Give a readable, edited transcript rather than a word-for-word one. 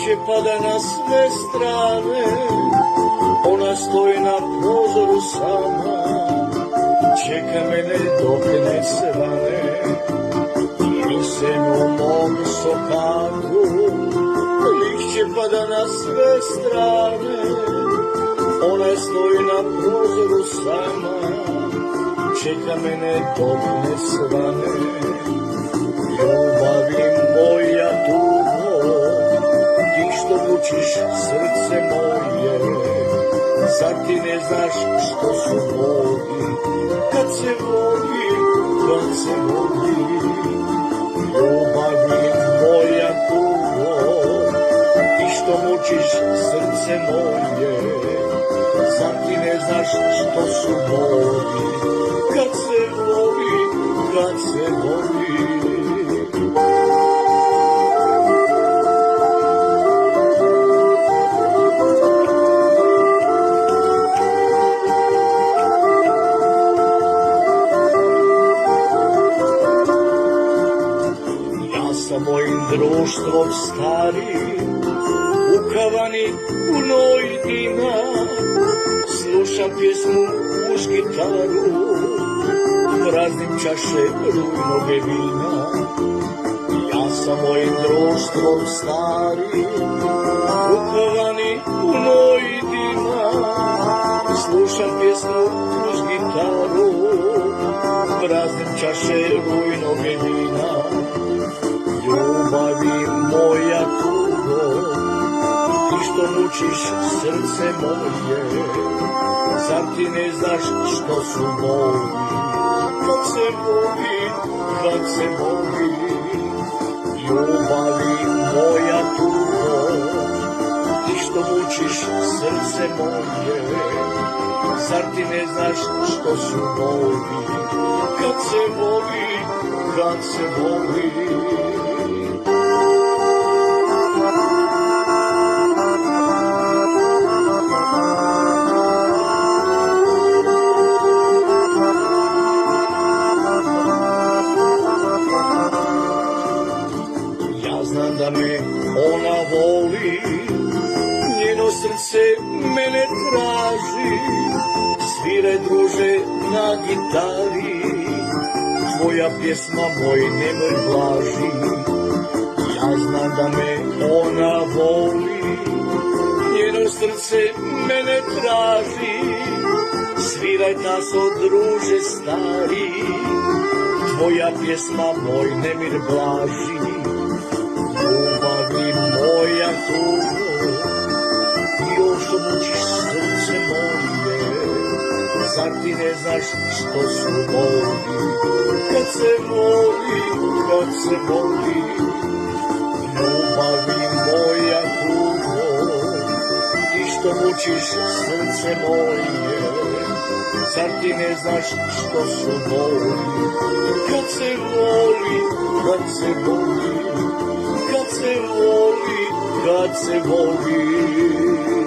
Lišće pada na sve strane, ona stoji na prozoru sama, čeka mene dok ne svane. Nisam u mom sokaku, lišće pada na sve strane, ona stoji na prozoru sama, čeka mene dok ne svane. Ljubavi moja tugo, ti što mučiš srce moje, zar ti ne znaš što su voli, kad se voli, kad se voli. Ljubavi moja tugo, ti što mučiš srce moje, zar ti ne znaš što su voli, kad se voli, kad se voli. Sa mojim društvom starim, ukavani u noj dima, slušam pjesmu uz gitaru, praznim čaše rujnoge vina. Ja sa mojim društvom starim, ukavani u noj dima, slušam pjesmu uz gitaru, praznim čaše rujnoge vina. Ljubavi moja tugo, ti što mučiš srce moje, zar ti ne znaš što su voli, kad se voli, kad se voli. Ljubavi moja tugo, ti što mučiš srce moje, zar ti ne znaš što su voli, kad se voli, kad se voli. Znam da me ona voli, njeno srce mene traži, sviraj druže na gitari, tvoja pjesma moj nemoj blaži. Ja znam da me ona voli, njeno srce mene traži, sviraj taso druže stari, tvoja pjesma moj nemir blaži. Ljubavi moja tugo, još mučiš srce moje, zar ti ne znaš što su voli, kad se voli, kad se voli. Ljubavi moja tugo, ti što mučiš srce moje, zar ti ne znaš što su voli, kad se voli, kad se voli. Kad se voli, kad se voli.